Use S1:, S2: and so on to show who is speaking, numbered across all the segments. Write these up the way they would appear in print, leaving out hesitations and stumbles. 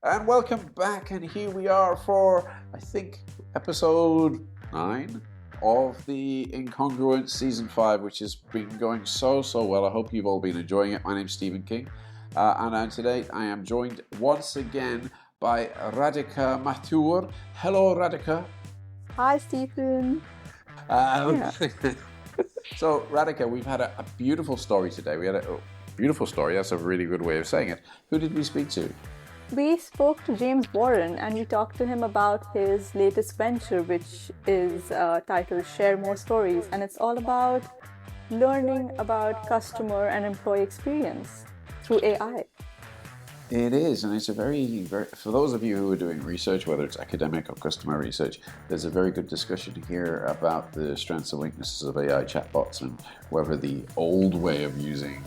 S1: And welcome back, and here we are for, I think, episode 9 of the Incongruent Season 5, which has been going so well. I hope you've all been enjoying it. My name's Stephen King, and today I am joined once again by Radhika Mathur. Hello, Radhika.
S2: Hi, Stephen.
S1: So, Radhika, we've had a beautiful story today. We had a beautiful story. That's a really good way of saying it. Who did we speak to?
S2: We spoke to James Warren and we talked to him about his latest venture, which is titled Share More Stories. And it's all about learning about customer and employee experience through AI.
S1: It is, and it's a very, for those of you who are doing research, whether it's academic or customer research, there's a very good discussion here about the strengths and weaknesses of AI chatbots and whether the old way of using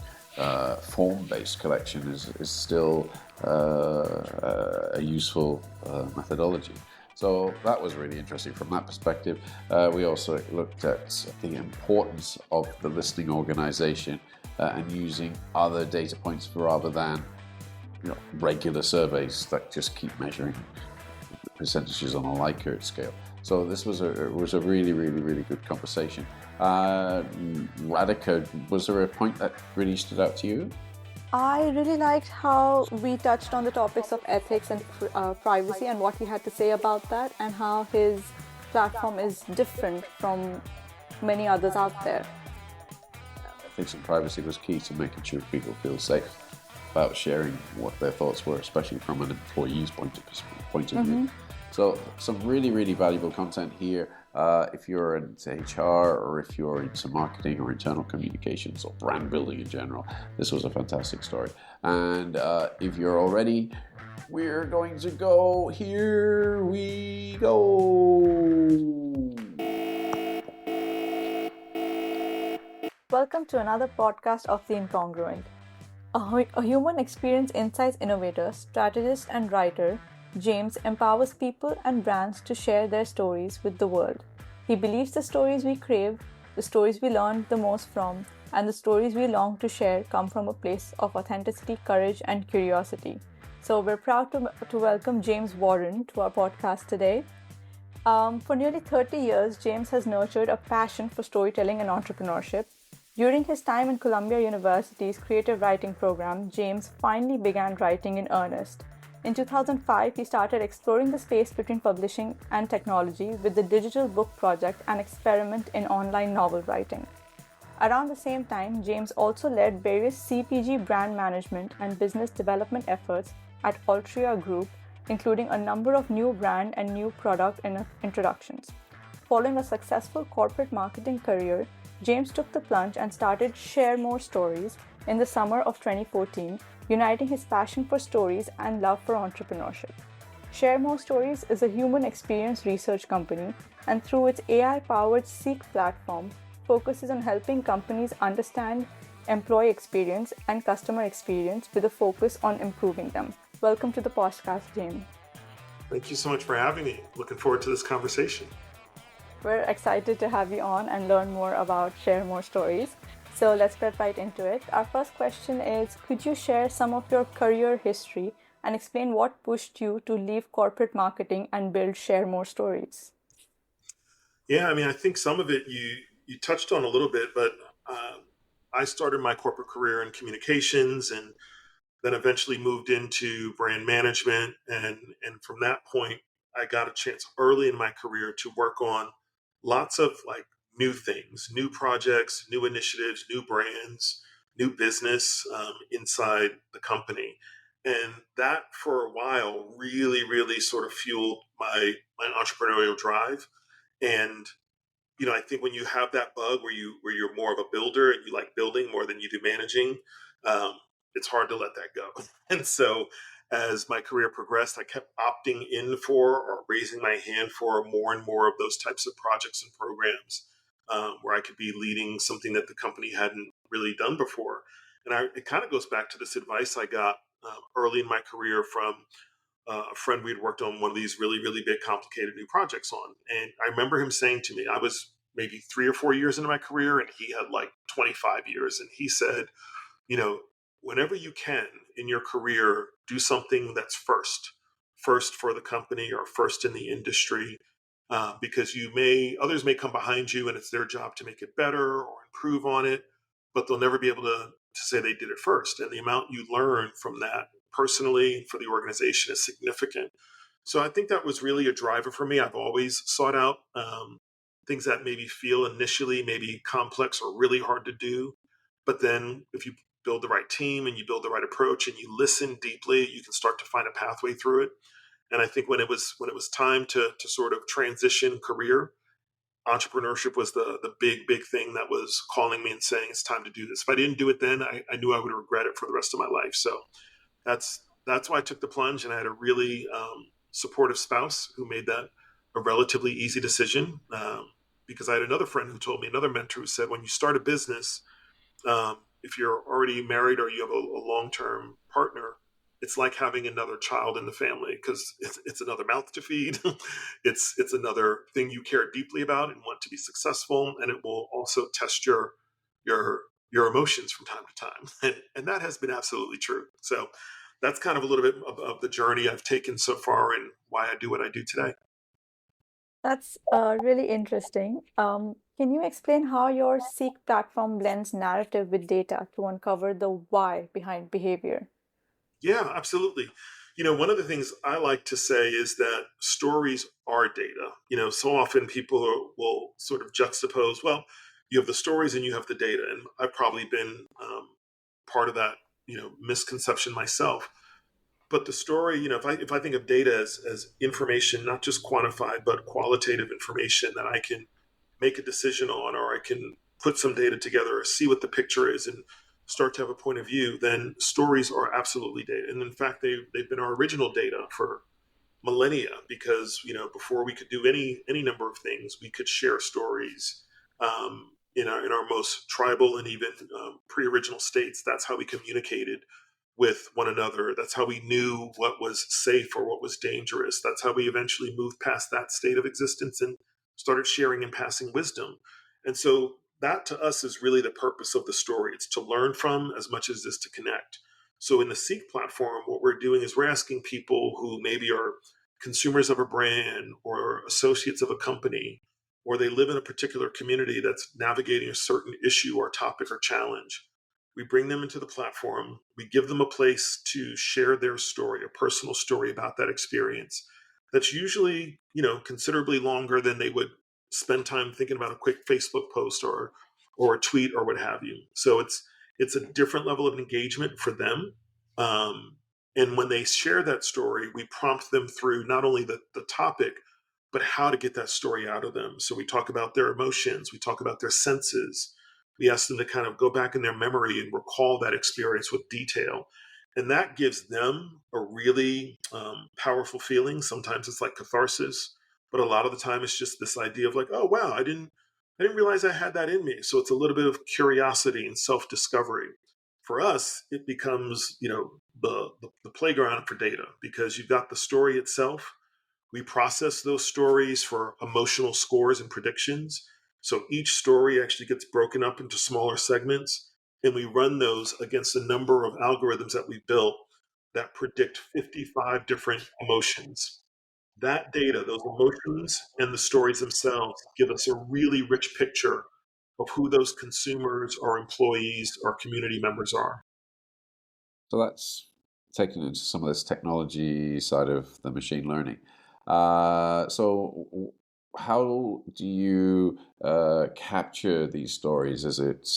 S1: form-based collection is still a useful methodology. So that was really interesting from that perspective. We also looked at the importance of the listening organization and using other data points rather than regular surveys that just keep measuring percentages on a Likert scale. So this was a really good conversation. Radhika, was there a point that really stood out to you?
S2: I really liked how we touched on the topics of ethics and privacy and what he had to say about that, and how his platform is different from many others out there.
S1: Ethics and privacy was key to making sure people feel safe about sharing what their thoughts were, especially from an employee's point of view. So some really valuable content here. If you're into HR or if you're into marketing or internal communications or brand building in general, this was a fantastic story. And if you're all ready, we're going to go. Here we go.
S2: Welcome to another podcast of The Incongruent. A human experience insights innovator, strategist, and writer, James empowers people and brands to share their stories with the world. He believes the stories we crave, the stories we learn the most from, and the stories we long to share come from a place of authenticity, courage, and curiosity. So we're proud to welcome James Warren to our podcast today. For nearly 30 years, James has nurtured a passion for storytelling and entrepreneurship. During his time in Columbia University's creative writing program, James finally began writing in earnest. In 2005, he started exploring the space between publishing and technology with the Digital Book Project, an experiment in online novel writing. Around the same time, James also led various CPG brand management and business development efforts at Altria Group, including a number of new brand and new product introductions. Following a successful corporate marketing career, James took the plunge and started Share More Stories in the summer of 2014, uniting his passion for stories and love for entrepreneurship. Share More Stories is a human experience research company, and through its AI-powered SEEQ platform, focuses on helping companies understand employee experience and customer experience with a focus on improving them. Welcome to the podcast, James.
S3: Thank you so much for having me. Looking forward to this conversation.
S2: We're excited to have you on and learn more about Share More Stories. So let's get right into it. Our first question is, could you share some of your career history and explain what pushed you to leave corporate marketing and build Share More Stories?
S3: Yeah, I think some of it you touched on a little bit, but I started my corporate career in communications and then eventually moved into brand management. And from that point, I got a chance early in my career to work on lots of new things, new projects, new initiatives, new brands, new business inside the company. And that for a while really sort of fueled my entrepreneurial drive. And, I think when you have that bug where you're more of a builder and you like building more than you do managing, it's hard to let that go. And so as my career progressed, I kept opting in for or raising my hand for more and more of those types of projects and programs where I could be leading something that the company hadn't really done before. And it kind of goes back to this advice I got early in my career from a friend we'd worked on one of these really big, complicated new projects on. And I remember him saying to me, I was maybe 3 or 4 years into my career and he had 25 years. And he said, whenever you can in your career, do something that's first. first for the company or first in the industry, because others may come behind you and it's their job to make it better or improve on it, but they'll never be able to say they did it first. And the amount you learn from that personally for the organization is significant. So I think that was really a driver for me. I've always sought out things that maybe feel initially maybe complex or really hard to do. But then if you build the right team and you build the right approach and you listen deeply, you can start to find a pathway through it. And I think when it was time to sort of transition career, entrepreneurship was the big thing that was calling me and saying it's time to do this. If I didn't do it then, I knew I would regret it for the rest of my life. So that's why I took the plunge, and I had a really supportive spouse who made that a relatively easy decision. Because I had another friend who told me, another mentor who said, when you start a business, if you're already married or you have a long-term partner, it's like having another child in the family because it's another mouth to feed. It's another thing you care deeply about and want to be successful, and it will also test your your emotions from time to time, and that has been absolutely true. So that's kind of a little bit of the journey I've taken so far and why I do what I do today.
S2: That's really interesting. Can you explain how your Seek platform blends narrative with data to uncover the why behind behavior?
S3: Yeah, absolutely. One of the things I like to say is that stories are data. So often people will sort of juxtapose, well, you have the stories and you have the data. And I've probably been part of that, misconception myself. But the story, if I think of data as information, not just quantified, but qualitative information that I can make a decision on, or I can put some data together or see what the picture is and start to have a point of view, then stories are absolutely data. And in fact, they've been our original data for millennia because, before we could do any number of things, we could share stories. In our most tribal and even pre-original states, that's how we communicated with one another. That's how we knew what was safe or what was dangerous. That's how we eventually moved past that state of existence and started sharing and passing wisdom. And so that to us is really the purpose of the story. It's to learn from as much as it is to connect. So in the Seek platform, what we're doing is we're asking people who maybe are consumers of a brand or associates of a company, or they live in a particular community that's navigating a certain issue or topic or challenge. We bring them into the platform. We give them a place to share their story, a personal story about that experience. That's usually, considerably longer than they would spend time thinking about a quick Facebook post or a tweet or what have you. So it's a different level of engagement for them. And when they share that story, we prompt them through not only the topic, but how to get that story out of them. So we talk about their emotions, we talk about their senses. We ask them to kind of go back in their memory and recall that experience with detail. And that gives them a really powerful feeling. Sometimes it's like catharsis, but a lot of the time it's just this idea of like, oh wow, I didn't realize I had that in me. So it's a little bit of curiosity and self-discovery. For us, it becomes, the playground for data because you've got the story itself. We process those stories for emotional scores and predictions. So each story actually gets broken up into smaller segments, and we run those against a number of algorithms that we built that predict 55 different emotions. That data, those emotions, and the stories themselves give us a really rich picture of who those consumers or employees or community members are.
S1: So that's taking into some of this technology side of the machine learning. How do you capture these stories? Is it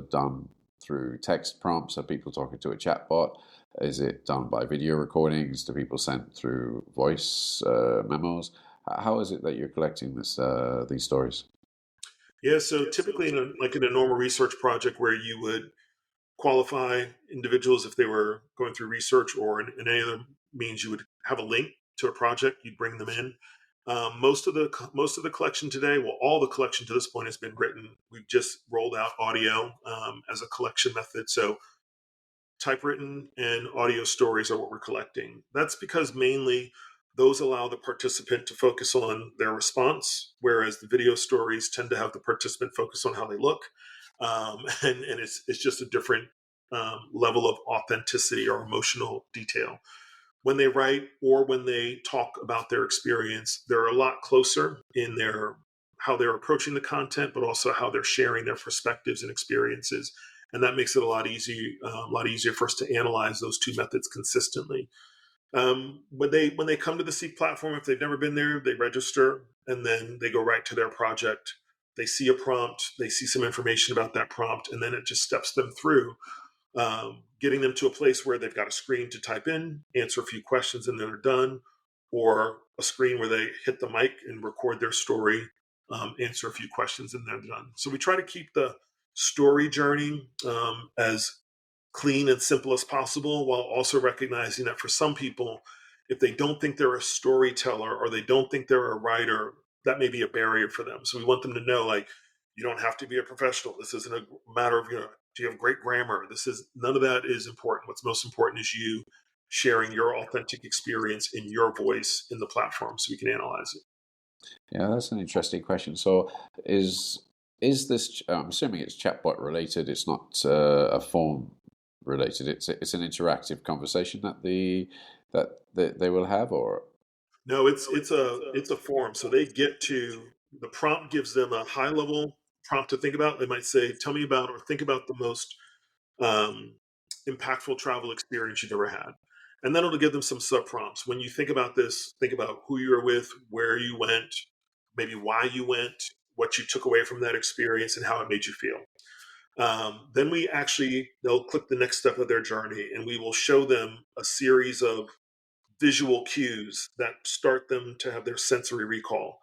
S1: done through text prompts? Are people talking to a chatbot? Is it done by video recordings? Do people send through voice memos? How is it that you're collecting these stories?
S3: Yeah, so typically in a normal research project where you would qualify individuals if they were going through research or in any other means you would have a link to a project, you'd bring them in. Most of the collection today, well, all the collection to this point has been written. We've just rolled out audio as a collection method. So typewritten and audio stories are what we're collecting. That's because mainly those allow the participant to focus on their response, whereas the video stories tend to have the participant focus on how they look. And it's just a different level of authenticity or emotional detail. when they write or when they talk about their experience, they're a lot closer in their how they're approaching the content, but also how they're sharing their perspectives and experiences. And that makes it a lot easier for us to analyze those two methods consistently. When they come to the SEEQ platform, if they've never been there, they register and then they go right to their project. They see a prompt, they see some information about that prompt, and then it just steps them through, getting them to a place where they've got a screen to type in, answer a few questions, and then they're done, or a screen where they hit the mic and record their story, answer a few questions, and they're done. So we try to keep the story journey as clean and simple as possible, while also recognizing that for some people, if they don't think they're a storyteller or they don't think they're a writer, that may be a barrier for them. So we want them to know, like, you don't have to be a professional. This isn't a matter of, do you have great grammar? This is none of that is important. What's most important is you sharing your authentic experience in your voice in the platform so we can analyze it.
S1: Yeah, that's an interesting question. So, is this? I'm assuming it's chatbot related. It's not a form related. It's an interactive conversation that they will have, or
S3: No, it's a form. So they get to the prompt gives them a high level prompt to think about. They might say, "Tell me about or think about the most um, impactful travel experience you've ever had," and then it'll give them some sub prompts. When you think about this, think about who you were with, where you went, maybe why you went, what you took away from that experience, and how it made you feel. Then they'll click the next step of their journey, and we will show them a series of visual cues that start them to have their sensory recall.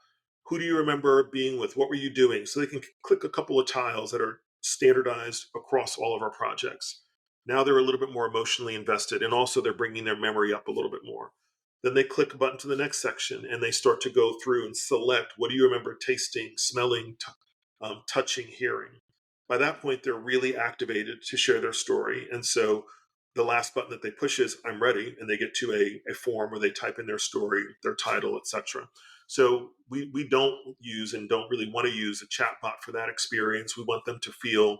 S3: Who do you remember being with? What were you doing? So they can click a couple of tiles that are standardized across all of our projects. Now they're a little bit more emotionally invested, and also they're bringing their memory up a little bit more. Then they click a button to the next section and they start to go through and select, what do you remember tasting, smelling, touching, hearing. By that point, they're really activated to share their story. And so the last button that they push is I'm ready, and they get to a form where they type in their story, their title, etc. So we don't use and don't really want to use a chatbot for that experience. We want them to feel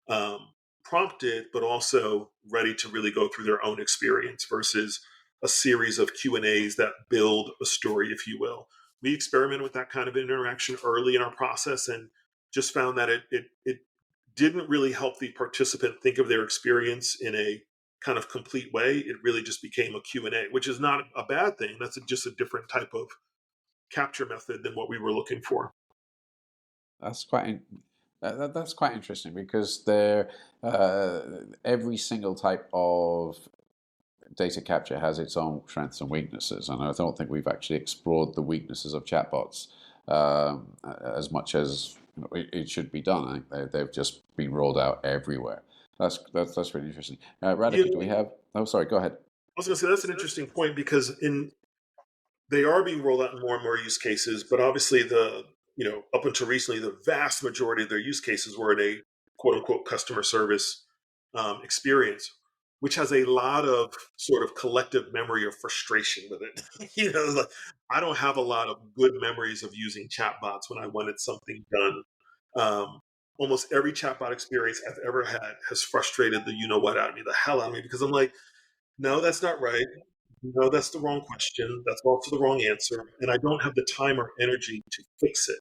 S3: um, prompted, but also ready to really go through their own experience versus a series of Q&As that build a story, if you will. We experimented with that kind of interaction early in our process and just found that it didn't really help the participant think of their experience in a kind of complete way. It really just became a Q&A, which is not a bad thing. That's just a different type of capture method than what we were looking for.
S1: that's that's quite interesting because every single type of data capture has its own strengths and weaknesses, and I don't think we've actually explored the weaknesses of chatbots as much as it should be done. I think they've just been rolled out everywhere. That's really interesting.
S3: Yeah,
S1: Radhika, do we have? Oh, sorry. Go ahead.
S3: I was going to say that's an interesting point because they are being rolled out in more and more use cases, but obviously up until recently, the vast majority of their use cases were in a quote unquote customer service experience, which has a lot of sort of collective memory of frustration with it. Like, I don't have a lot of good memories of using chatbots when I wanted something done. Um, Almost every chatbot experience I've ever had has frustrated the what out of me, the hell out of me, because I'm like, no, that's not right. No, that's the wrong question. That's also the wrong answer. And I don't have the time or energy to fix it.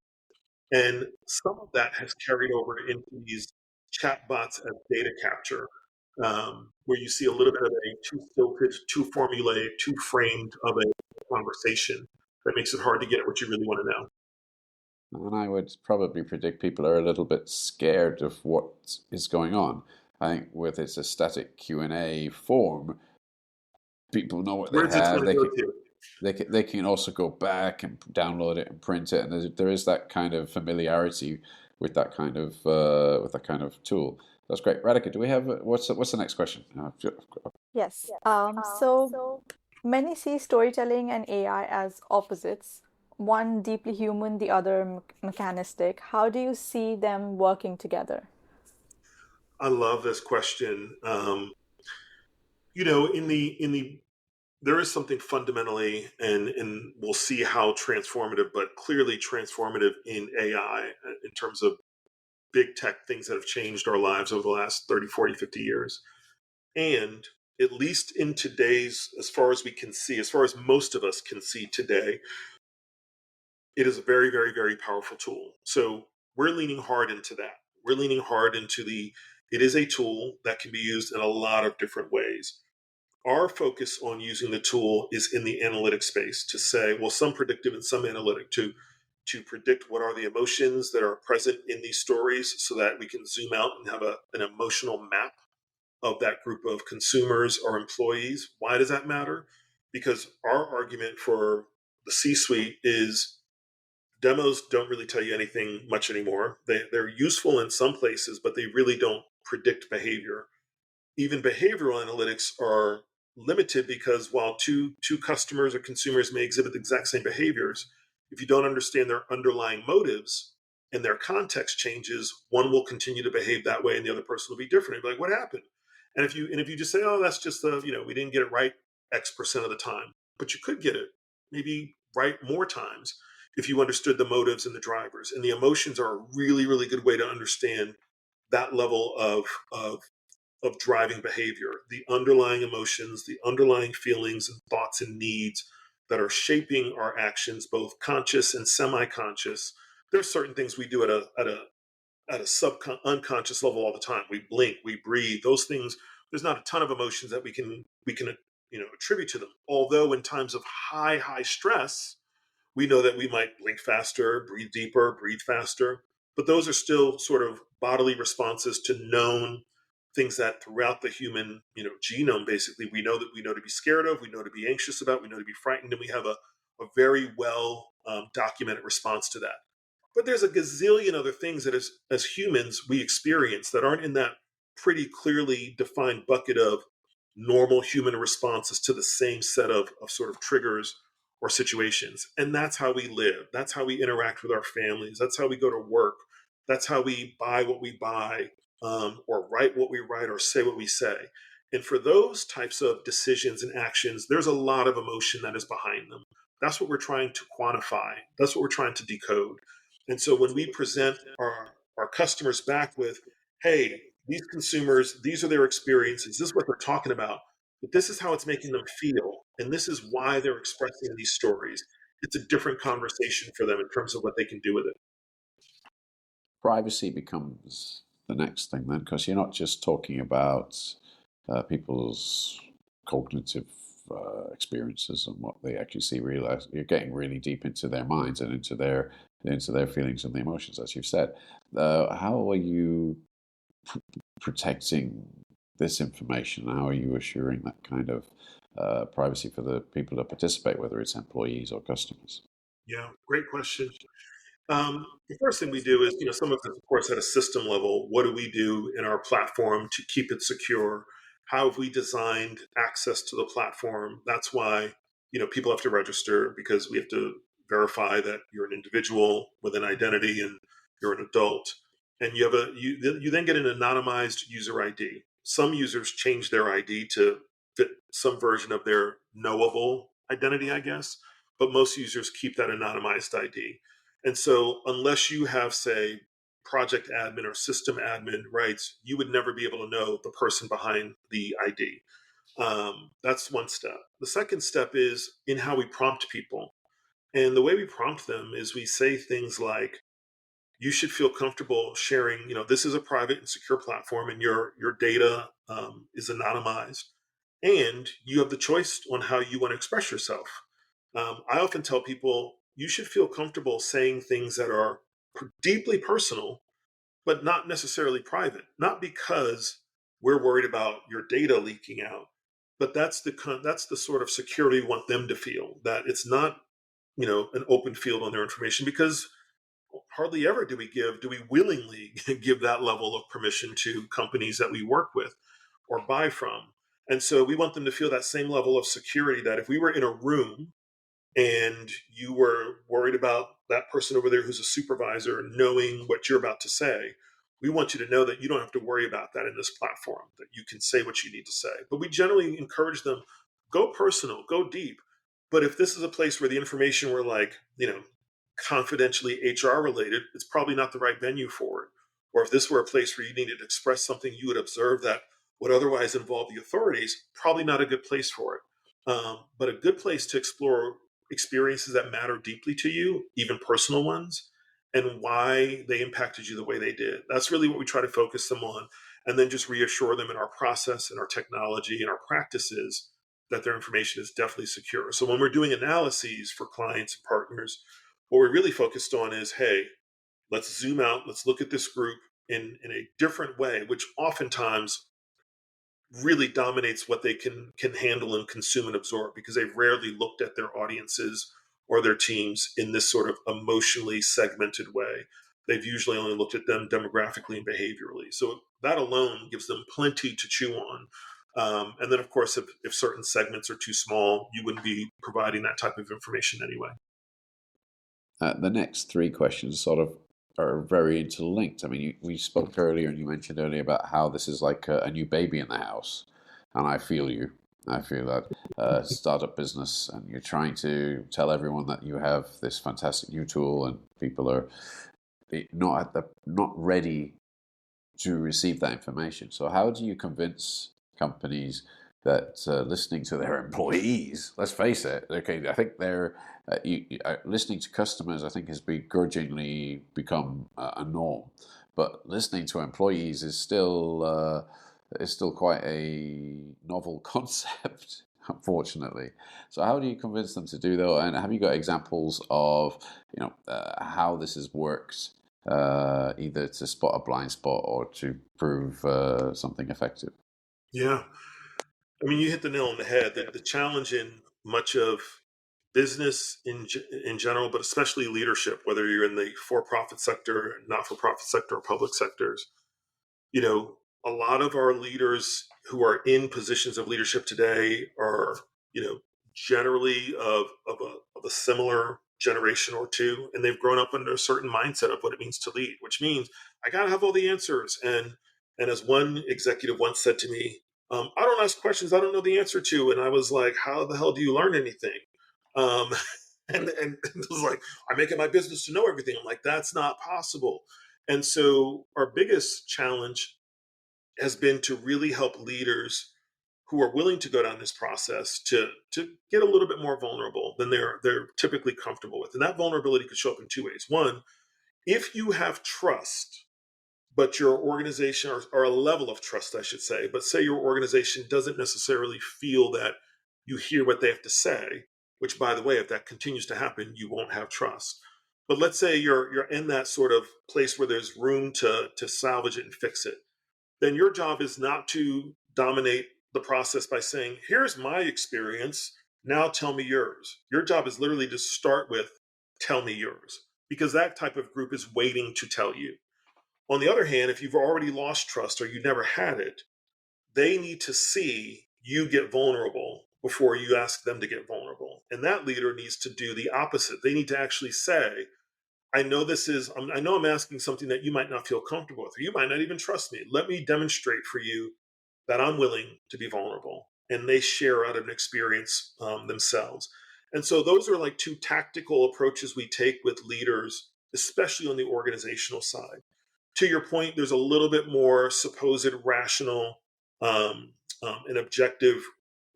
S3: And some of that has carried over into these chatbots as data capture, where you see a little bit of a too stilted, too formulaic, too framed of a conversation that makes it hard to get at what you really want to know.
S1: And I would probably predict people are a little bit scared of what is going on. I think with its a static Q&A form, people know what they
S3: Where's it
S1: have.
S3: going to go to?
S1: They can also go back and download it and print it, and there is that kind of familiarity with that kind of tool. That's great. Radhika, do we have what's the next question?
S2: Yes. So many see storytelling and AI as opposites, one deeply human, the other mechanistic. How do you see them working together?
S3: I love this question. In the there is something fundamentally, and we'll see how transformative, but clearly transformative in AI in terms of big tech things that have changed our lives over the last 30, 40, 50 years. And at least in today's, as far as we can see, as far as most of us can see today, it is a very, very, very powerful tool. So we're leaning hard into that. We're leaning hard into it is a tool that can be used in a lot of different ways. Our focus on using the tool is in the analytic space to say, well, some predictive and some analytic to predict what are the emotions that are present in these stories so that we can zoom out and have an emotional map of that group of consumers or employees. Why does that matter? Because our argument for the C-suite is demos don't really tell you anything much anymore. They're useful in some places, but they really don't predict behavior. Even behavioral analytics are limited because while two customers or consumers may exhibit the exact same behaviors, if you don't understand their underlying motives and their context changes, one will continue to behave that way and the other person will be different. You'll be like, what happened? And if you just say, oh, that's just we didn't get it right X% of the time, but you could get it maybe right more times if you understood the motives and the drivers. And the emotions are a really, really good way to understand that level of driving behavior, the underlying emotions, the underlying feelings and thoughts and needs that are shaping our actions, both conscious and semi-conscious. There's certain things we do at a unconscious level all the time. We blink, we breathe. Those things. There's not a ton of emotions that we can attribute to them. Although in times of high stress, we know that we might blink faster, breathe deeper, breathe faster. But those are still sort of bodily responses to known things that throughout the human genome, basically, we know to be scared of, we know to be anxious about, we know to be frightened, and we have a very well documented response to that. But there's a gazillion other things that as humans we experience that aren't in that pretty clearly defined bucket of normal human responses to the same set of sort of triggers or situations. And that's how we live. That's how we interact with our families. That's how we go to work. That's how we buy what we buy, or write what we write, or say what we say. And for those types of decisions and actions, there's a lot of emotion that is behind them. That's what we're trying to quantify. That's what we're trying to decode. And so when we present our customers back with, hey, these consumers, these are their experiences, this is what they're talking about, but this is how it's making them feel, and this is why they're expressing these stories. It's a different conversation for them in terms of what they can do with it.
S1: Privacy becomes the next thing then, because you're not just talking about people's cognitive experiences and what they actually see, realize you're getting really deep into their minds and into their feelings and the emotions, as you've said. How are you protecting this information? How are you assuring that kind of privacy for the people that participate, whether it's employees or customers?
S3: Yeah, great question. The first thing we do is, some of this, of course, at a system level. What do we do in our platform to keep it secure? How have we designed access to the platform? That's why, people have to register, because we have to verify that you're an individual with an identity and you're an adult. And you then get an anonymized user ID. Some users change their ID to fit some version of their knowable identity, I guess, but most users keep that anonymized ID. And so, unless you have, say, project admin or system admin rights, you would never be able to know the person behind the ID. That's one step. The second step is in how we prompt people. And the way we prompt them is we say things like, you should feel comfortable sharing, this is a private and secure platform, and your data is anonymized. And you have the choice on how you want to express yourself. I often tell people you should feel comfortable saying things that are deeply personal, but not necessarily private. Not because we're worried about your data leaking out, but that's the sort of security we want them to feel, that it's not an open field on their information, because hardly ever do we willingly give that level of permission to companies that we work with or buy from. And so we want them to feel that same level of security, that if we were in a room and you were worried about that person over there who's a supervisor knowing what you're about to say, we want you to know that you don't have to worry about that in this platform, that you can say what you need to say. But we generally encourage them, go personal, go deep. But if this is a place where the information were like, confidentially HR related, it's probably not the right venue for it. Or if this were a place where you needed to express something you would observe that would otherwise involve the authorities, probably not a good place for it. But a good place to explore experiences that matter deeply to you, even personal ones, and why they impacted you the way they did. That's really what we try to focus them on. And then just reassure them in our process and our technology and our practices that their information is definitely secure. So when we're doing analyses for clients and partners, what we're really focused on is, hey, let's zoom out, let's look at this group in a different way, which oftentimes really dominates what they can handle and consume and absorb, because they've rarely looked at their audiences or their teams in this sort of emotionally segmented way. They've usually only looked at them demographically and behaviorally. So that alone gives them plenty to chew on. And then, of course, if certain segments are too small, you wouldn't be providing that type of information anyway.
S1: The next three questions sort of are very interlinked. I mean, we spoke earlier, and you mentioned earlier about how this is like a new baby in the house, and I feel you. I feel that startup business, and you're trying to tell everyone that you have this fantastic new tool, and people are not ready to receive that information. So, how do you convince companies that listening to their employees, let's face it, okay, I think they're listening to customers, I think, has begrudgingly become a norm, but listening to employees is still quite a novel concept, unfortunately. So, how do you convince them to do that? And have you got examples of how this has worked? Either to spot a blind spot or to prove something effective.
S3: Yeah. I mean, you hit the nail on the head. That the challenge in much of business in general, but especially leadership, whether you're in the for-profit sector, not-for-profit sector, or public sectors, a lot of our leaders who are in positions of leadership today are, generally of a similar generation or two, and they've grown up under a certain mindset of what it means to lead, which means I got to have all the answers. And as one executive once said to me, I don't ask questions I don't know the answer to. And I was like, how the hell do you learn anything? Um, and it was like, I make it my business to know everything. I'm like, that's not possible. And so our biggest challenge has been to really help leaders who are willing to go down this process to get a little bit more vulnerable than they're typically comfortable with. And that vulnerability could show up in two ways. One, if you have trust, but your organization, or a level of trust, I should say, but say your organization doesn't necessarily feel that you hear what they have to say, which, by the way, if that continues to happen, you won't have trust. But let's say you're in that sort of place where there's room to salvage it and fix it, then your job is not to dominate the process by saying, here's my experience, now tell me yours. Your job is literally to start with, tell me yours, because that type of group is waiting to tell you. On the other hand, if you've already lost trust or you never had it, they need to see you get vulnerable before you ask them to get vulnerable. And that leader needs to do the opposite. They need to actually say, I know I'm asking something that you might not feel comfortable with, or you might not even trust me. Let me demonstrate for you that I'm willing to be vulnerable. And they share out of an experience themselves. And so those are like two tactical approaches we take with leaders, especially on the organizational side. To your point, there's a little bit more supposed rational and objective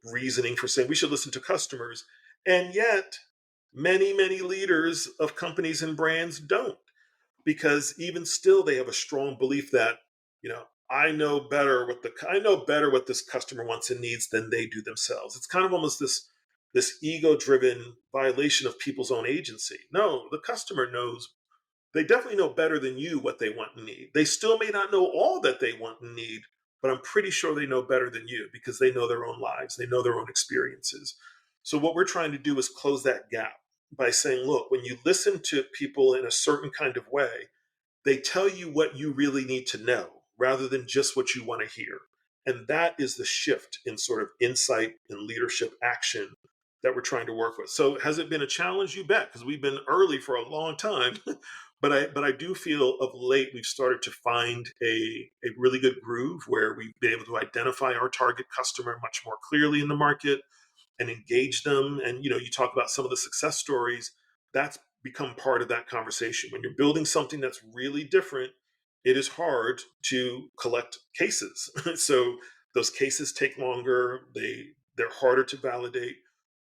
S3: reasoning for saying we should listen to customers. And yet, many leaders of companies and brands don't, because even still they have a strong belief that, I know better what this customer wants and needs than they do themselves. It's kind of almost this ego driven violation of people's own agency. No, the customer knows. They definitely know better than you what they want and need. They still may not know all that they want and need, but I'm pretty sure they know better than you because they know their own lives, they know their own experiences. So what we're trying to do is close that gap by saying, look, when you listen to people in a certain kind of way, they tell you what you really need to know rather than just what you want to hear. And that is the shift in sort of insight and leadership action that we're trying to work with. So has it been a challenge? You bet, because we've been early for a long time. But I do feel of late we've started to find a really good groove where we've been able to identify our target customer much more clearly in the market and engage them. And you talk about some of the success stories. That's become part of that conversation. When you're building something that's really different, it is hard to collect cases. So those cases take longer. They're harder to validate.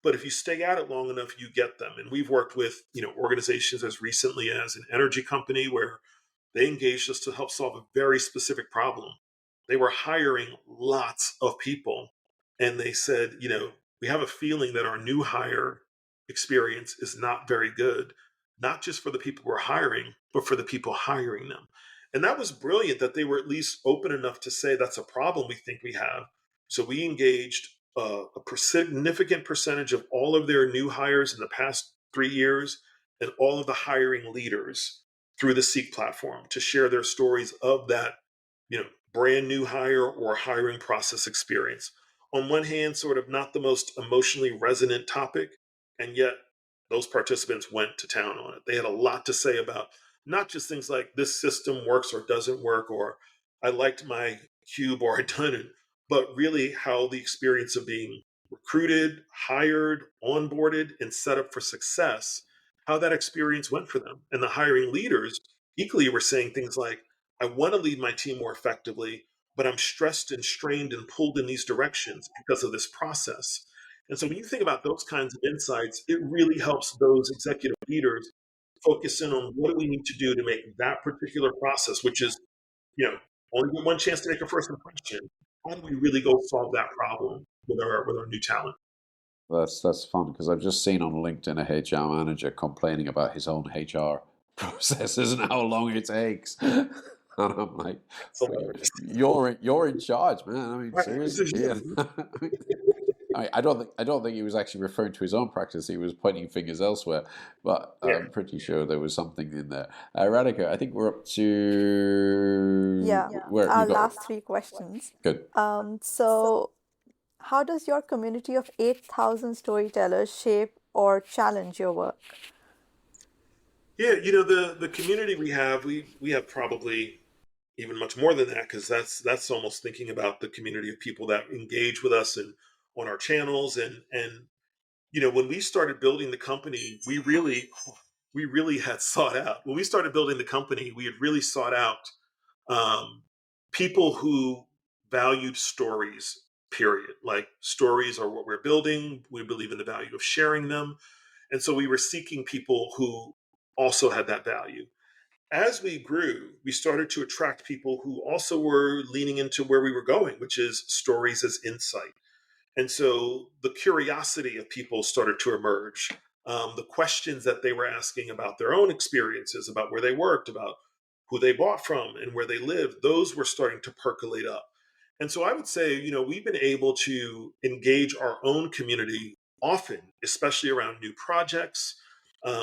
S3: But if you stay at it long enough, you get them. And we've worked with, organizations as recently as an energy company where they engaged us to help solve a very specific problem. They were hiring lots of people, and they said, we have a feeling that our new hire experience is not very good, not just for the people we're hiring, but for the people hiring them. And that was brilliant that they were at least open enough to say that's a problem we think we have. So we engaged significant percentage of all of their new hires in the past 3 years and all of the hiring leaders through the SEEQ platform to share their stories of that, brand new hire or hiring process experience. On one hand, sort of not the most emotionally resonant topic, and yet those participants went to town on it. They had a lot to say about not just things like this system works or doesn't work, or I liked my cube or I didn't, but really how the experience of being recruited, hired, onboarded, and set up for success, how that experience went for them. And the hiring leaders equally were saying things like, I want to lead my team more effectively, but I'm stressed and strained and pulled in these directions because of this process. And so when you think about those kinds of insights, it really helps those executive leaders focus in on what do we need to do to make that particular process, which is, you know, only get one chance to make a first impression. How do we really go solve that problem with our new talent?
S1: That's fun because I've just seen on LinkedIn a HR manager complaining about his own HR processes and how long it takes. And I'm like,
S3: It's hilarious.
S1: you're in charge, man. I mean,
S3: Right.
S1: seriously. Ian. I don't think he was actually referring to his own practice. He was pointing fingers elsewhere, but
S3: Yeah.
S1: I'm pretty sure there was something in there. Radhika, I think we're up to
S2: Yeah,
S1: where
S2: our
S1: you got
S2: last three questions.
S1: good.
S2: So, how does your community of 8,000 storytellers shape or challenge your work?
S3: Yeah, the community we have probably even much more than that, because that's almost thinking about the community of people that engage with us and on our channels. And when we started building the company, we really had sought out. When we started building the company, we had really sought out um, people who valued stories, period. Like, stories are what we're building. We believe in the value of sharing them. And so we were seeking people who also had that value. As we grew, we started to attract people who also were leaning into where we were going, which is stories as insight. And so the curiosity of people started to emerge. The questions that they were asking about their own experiences, about where they worked, about who they bought from and where they lived, those were starting to percolate up. And so I would say, we've been able to engage our own community often, especially around new projects.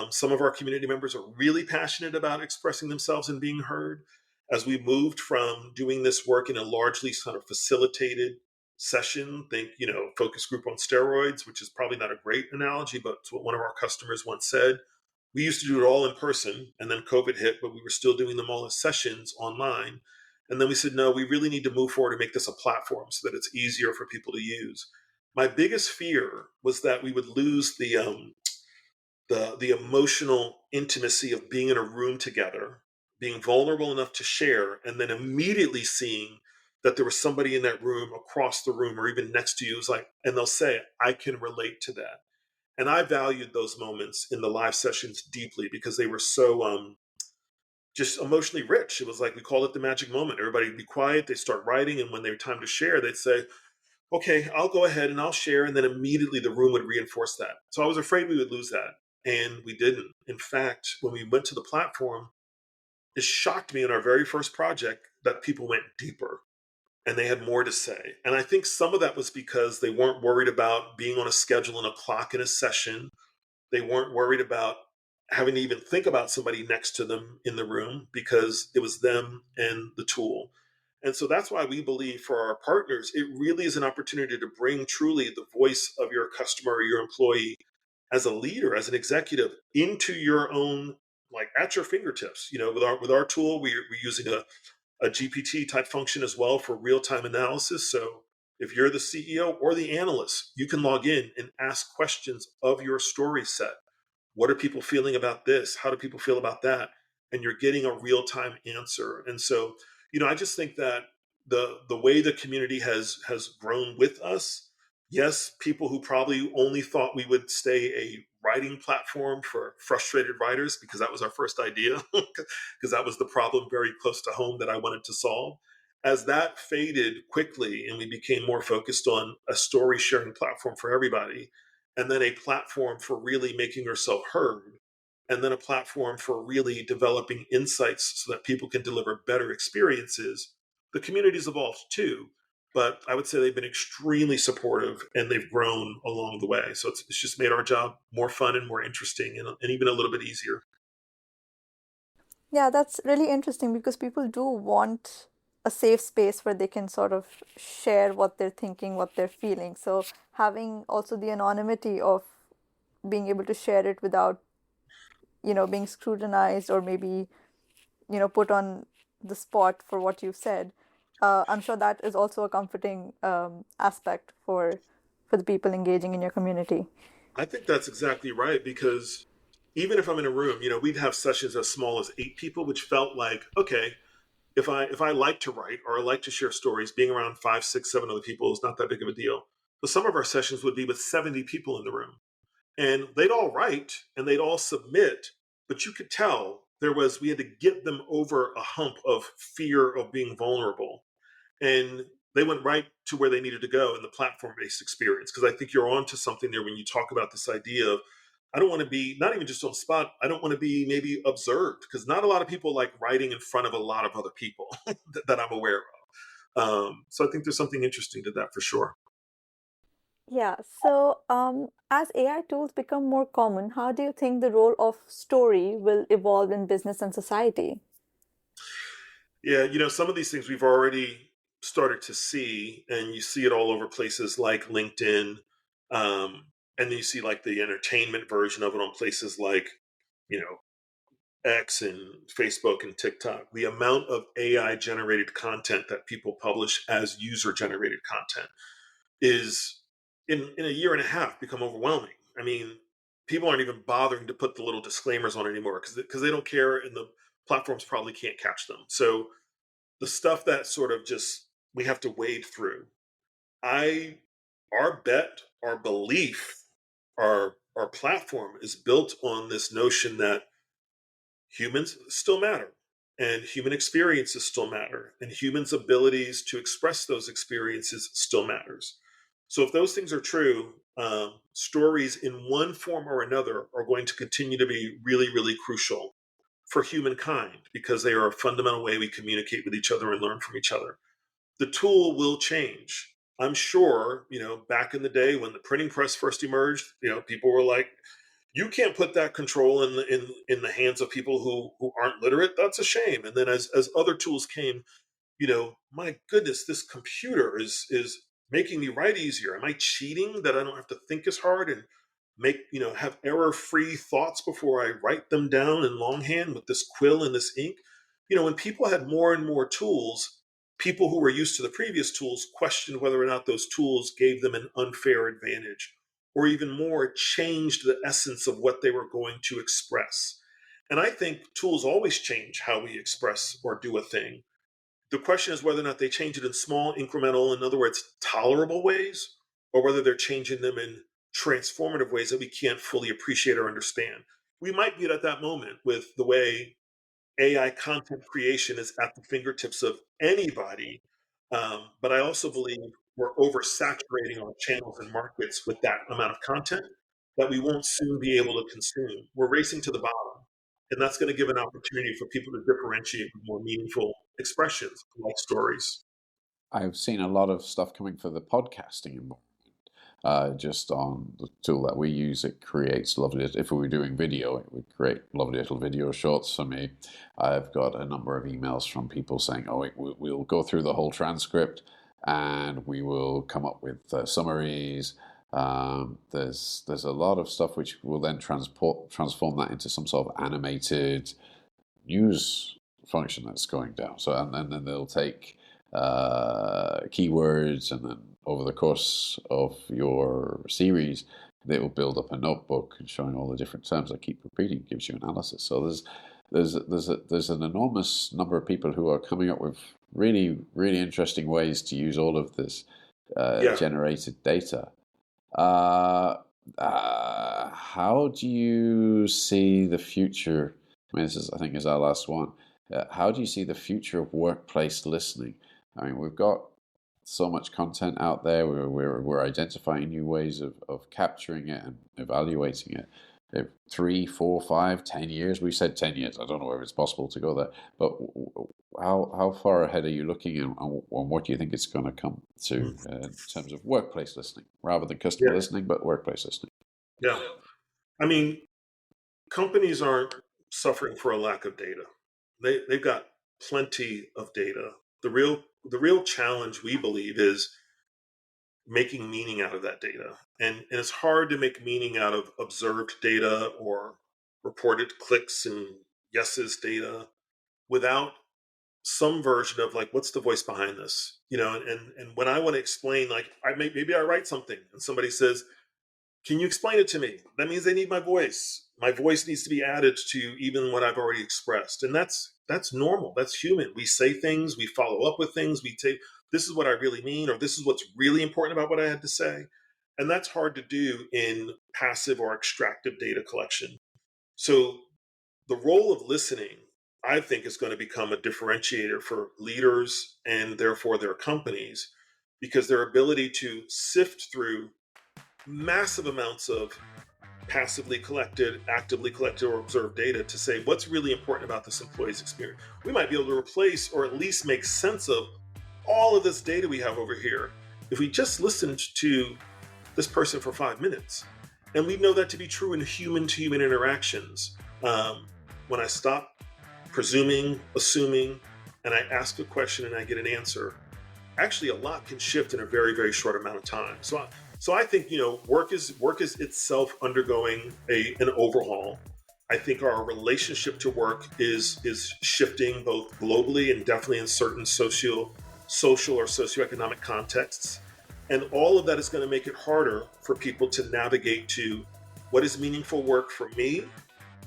S3: Some of our community members are really passionate about expressing themselves and being heard. As we moved from doing this work in a largely kind of facilitated session, think, focus group on steroids, which is probably not a great analogy, but it's what one of our customers once said. We used to do it all in person, and then COVID hit, but we were still doing them all as sessions online. And then we said, no, we really need to move forward and make this a platform so that it's easier for people to use. My biggest fear was that we would lose the emotional intimacy of being in a room together, being vulnerable enough to share, and then immediately seeing that there was somebody in that room, across the room, or even next to you. It's like, and they'll say, I can relate to that. And I valued those moments in the live sessions deeply because they were so just emotionally rich. It was like, we called it the magic moment. Everybody would be quiet, they start writing, and when they were time to share, they'd say, okay, I'll go ahead and I'll share. And then immediately the room would reinforce that. So I was afraid we would lose that. And we didn't. In fact, when we went to the platform, it shocked me in our very first project that people went deeper and they had more to say. And I think some of that was because they weren't worried about being on a schedule and a clock in a session. They weren't worried about having to even think about somebody next to them in the room because it was them and the tool. And so that's why we believe for our partners, it really is an opportunity to bring truly the voice of your customer or your employee as a leader, as an executive, into your own, like, at your fingertips. With our tool, we're using a GPT type function as well for real time analysis. So if you're the CEO or the analyst, you can log in and ask questions of your story set. What are people feeling about this? How do people feel about that? And you're getting a real time answer. And so, I just think that the way the community has grown with us. Yes, people who probably only thought we would stay a writing platform for frustrated writers because that was our first idea, because that was the problem very close to home that I wanted to solve. As that faded quickly and we became more focused on a story sharing platform for everybody, and then a platform for really making yourself heard, and then a platform for really developing insights so that people can deliver better experiences, the community's evolved too. But I would say they've been extremely supportive and they've grown along the way. So it's just made our job more fun and more interesting and even a little bit easier.
S2: Yeah, that's really interesting because people do want a safe space where they can sort of share what they're thinking, what they're feeling. So having also the anonymity of being able to share it without, being scrutinized or maybe, put on the spot for what you've said, I'm sure that is also a comforting aspect for the people engaging in your community.
S3: I think that's exactly right because even if I'm in a room, we'd have sessions as small as 8 people, which felt like, okay, if I like to write or I like to share stories, being around 5, 6, 7 other people is not that big of a deal. But some of our sessions would be with 70 people in the room. And they'd all write and they'd all submit, but you could tell we had to get them over a hump of fear of being vulnerable. And they went right to where they needed to go in the platform based experience. Because I think you're on to something there when you talk about this idea of, I don't want to be, not even just on spot, I don't want to be maybe observed, because not a lot of people like writing in front of a lot of other people that I'm aware of. So I think there's something interesting to that for sure.
S2: Yeah, so as AI tools become more common, how do you think the role of story will evolve in business and society?
S3: Yeah, some of these things we've already started to see, and you see it all over places like LinkedIn. And then you see like the entertainment version of it on places like, you know, X and Facebook and TikTok. The amount of AI generated content that people publish as user generated content is in a year and a half become overwhelming. I mean, people aren't even bothering to put the little disclaimers on anymore because they don't care and the platforms probably can't catch them. So the stuff that sort of just we have to wade through. I our bet, our belief, our platform is built on this notion that humans still matter and human experiences still matter and humans' abilities to express those experiences still matters. So if those things are true, stories in one form or another are going to continue to be really, really crucial for humankind because they are a fundamental way we communicate with each other and learn from each other. The tool will change. I'm sure, back in the day when the printing press first emerged, people were like, you can't put that control in the hands of people who aren't literate. That's a shame. And then as other tools came, my goodness, this computer is making me write easier. Am I cheating that I don't have to think as hard and make, have error-free thoughts before I write them down in longhand with this quill and this ink? When people had more and more tools, people who were used to the previous tools questioned whether or not those tools gave them an unfair advantage or even more changed the essence of what they were going to express. And I think tools always change how we express or do a thing. The question is whether or not they change it in small, incremental, in other words, tolerable ways, or whether they're changing them in transformative ways that we can't fully appreciate or understand. We might be at that moment with the way AI content creation is at the fingertips of anybody. But I also believe we're oversaturating our channels and markets with that amount of content that we won't soon be able to consume. We're racing to the bottom. And that's going to give an opportunity for people to differentiate with more meaningful expressions like stories.
S1: I've seen a lot of stuff coming for the podcasting environment. Just on the tool that we use, it creates lovely. If we were doing video, it would create lovely little video shorts for me. I've got a number of emails from people saying, "Oh, we'll go through the whole transcript, and we will come up with summaries." There's a lot of stuff which will then transform that into some sort of animated news function that's going down. So and then they'll take keywords, and then over the course of your series, they will build up a notebook showing all the different terms that keep repeating, gives you analysis. So there's an enormous number of people who are coming up with really, really interesting ways to use all of this
S3: Yeah.
S1: generated data. Uh, how do you see the future? I mean, this is, I think, is our last one. How do you see the future of workplace listening? I mean, we've got so much content out there. We're identifying new ways of capturing it and evaluating it. If 3, 4, 5, 10 years, we said 10 years. I don't know if it's possible to go there, but how far ahead are you looking, and what do you think it's going to come to in terms of workplace listening, rather than customer
S3: Yeah.
S1: listening, but workplace listening?
S3: Yeah. I mean, companies aren't suffering for a lack of data. They've got plenty of data. The real challenge, we believe, is making meaning out of that data. And it's hard to make meaning out of observed data or reported clicks and yeses data without some version of like, what's the voice behind this? And when I want to explain, like, maybe I write something and somebody says, can you explain it to me? That means they need my voice. My voice needs to be added to even what I've already expressed. And that's normal. That's human. We say things, we follow up with things, we take, this is what I really mean, or this is what's really important about what I had to say. And that's hard to do in passive or extractive data collection. So the role of listening, I think, is going to become a differentiator for leaders and therefore their companies, because their ability to sift through massive amounts of passively collected, actively collected, or observed data to say what's really important about this employee's experience. We might be able to replace or at least make sense of all of this data we have over here if we just listened to this person for 5 minutes. And we know that to be true in human to human interactions. When I stop presuming, assuming, and I ask a question and I get an answer, actually a lot can shift in a very, very short amount of time. So I think, work is itself undergoing an overhaul. I think our relationship to work is shifting both globally and definitely in certain social or socioeconomic contexts. And all of that is going to make it harder for people to navigate to what is meaningful work for me,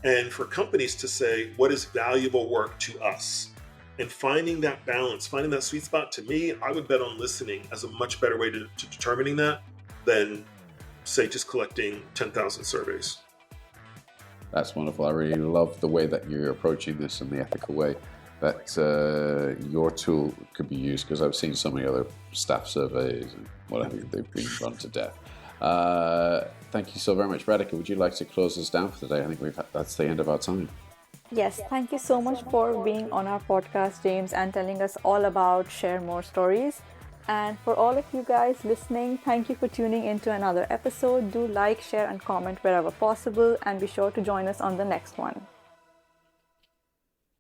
S3: and for companies to say what is valuable work to us. And finding that balance, finding that sweet spot, to me, I would bet on listening as a much better way to determining that than, say, just collecting 10,000 surveys.
S1: That's wonderful. I really love the way that you're approaching this in the ethical way that your tool could be used, because I've seen so many other staff surveys and whatever, they've been run to death. Thank you so very much. Radhika, would you like to close us down for today? I think that's the end of our time.
S2: Yes, thank you so much for being on our podcast, James, and telling us all about Share More Stories. And for all of you guys listening, thank you for tuning into another episode. Do like, share, and comment wherever possible, and be sure to join us on the next one.